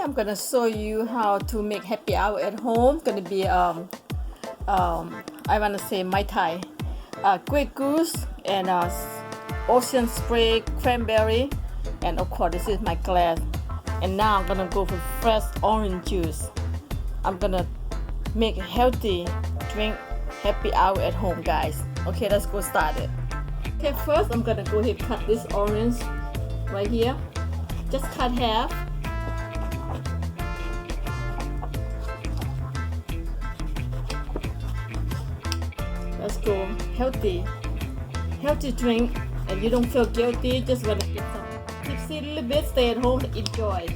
I'm gonna show you how to make happy hour at home. Gonna be I wanna say Mai Tai, Grey Goose, and ocean spray, cranberry, and of course this is my glass. And now I'm gonna go for fresh orange juice. I'm gonna make a healthy drink happy hour at home, guys. Okay, let's go start it. Okay, first I'm gonna go ahead and cut this orange right here. Just cut half. Let's go healthy drink, and you don't feel guilty. Just wanna get some tipsy a little bit. Stay at home, enjoy.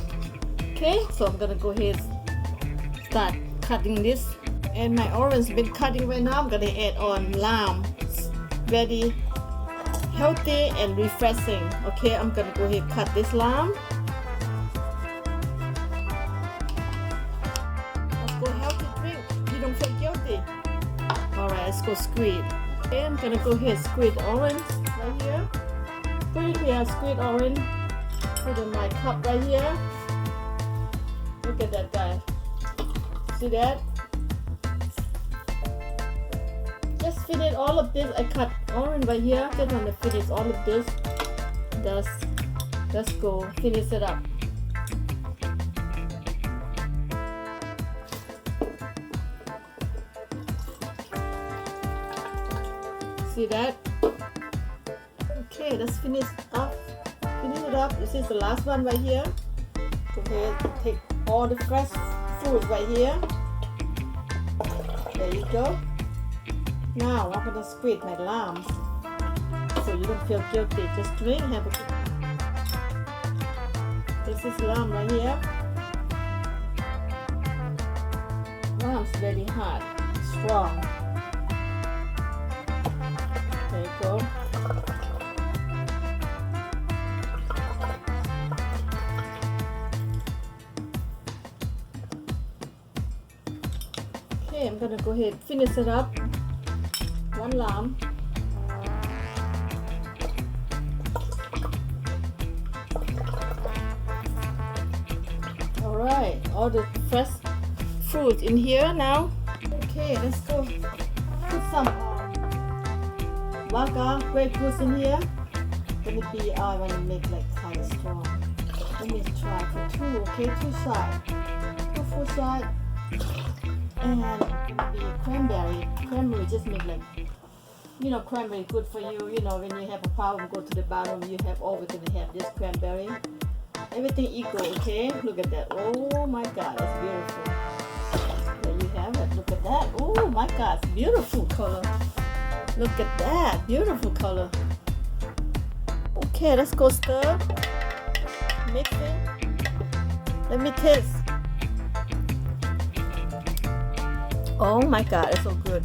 Okay, so I'm gonna go ahead and start cutting this. And my orange been cutting right now. I'm gonna add on lime. It's very healthy and refreshing. Okay, I'm gonna go ahead and cut this lime. Let's go healthy drink. You don't feel guilty. Alright, let's go squeeze. Okay, I'm gonna go ahead and squeeze orange right here. Put it here, squeeze orange. Put in my cup right here. Look at that, guys. See that? Just finish all of this. I cut orange right here. Just want to finish all of this. Let's go finish it up. See that? Okay, let's finish up. Finish it up. This is the last one right here. Go ahead, take all the fresh fruit right here. There you go. Now I'm gonna squeeze my limes, so you don't feel guilty. Just drink, have a good. This is lime right here. Lime's very hot, strong. There you go. Okay, I'm gonna go ahead and finish it up. One lime. Alright, all the fresh fruit in here now. Okay, let's go put some vodka, Grey Goose in here. Gonna be, I want to make like kind of strong. Let me try for two, okay, two sides. Two full side. And gonna be cranberry. Cranberry just make like, you know, cranberry good for you. You know, when you have a problem, go to the bathroom, you have always gonna have this cranberry. Everything equal, okay? Look at that. Oh my God, that's beautiful. There you have it. Look at that. Oh my God, it's beautiful color. Look at that, beautiful color. Okay, let's go stir. Mix it. Let me taste. Oh my God, it's so good.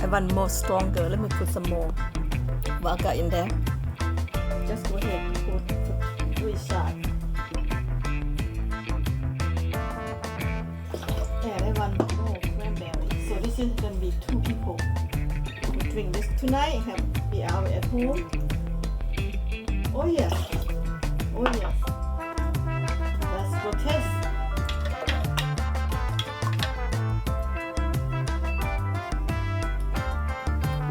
I want more stronger. Let me put some more vodka in there. Just go ahead and put 3 shots. And I want more cranberry. So this is gonna be 2 people who drink this tonight. Happy hour at home. Oh yes. Oh yes. Let's go test.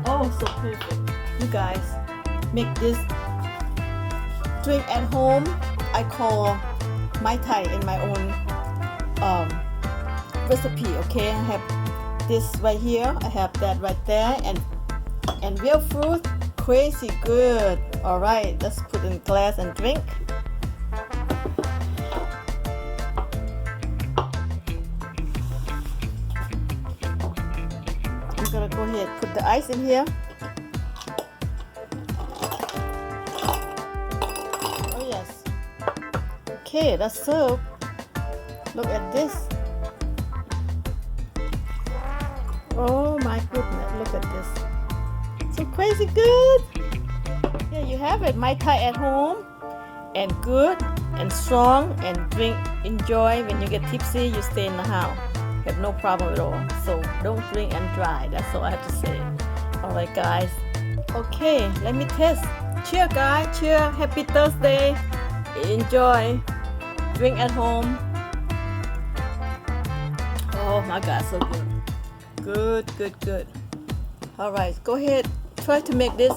Oh, so perfect. You guys make this drink at home. I call Mai Tai in my own recipe. Okay, I have this right here. I have that right there, and real fruit, crazy good. All right, let's put in glass and drink. I'm gonna go ahead and put the ice in here. Oh yes. Okay, let's serve. Look at this. Oh my goodness, look at this. So crazy good. Here you have it, Mai Tai at home. And good and strong, and drink, enjoy. When you get tipsy, you stay in the house. You have no problem at all. So don't drink and drive. That's all I have to say. Alright guys. Okay, let me test. Cheers guys. Cheers. Happy Thursday. Enjoy. Drink at home. Oh my God, so good. Good. Alright, go ahead. Try to make this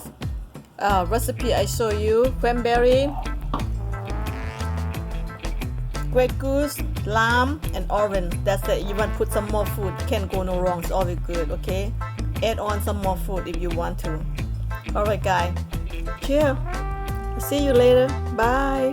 recipe I show you. Cranberry, Grey Goose, lamb, and orange. That's it. You want to put some more food. Can't go no wrong. It's always good, okay? Add on some more food if you want to. Alright, guys. Cheers. See you later. Bye.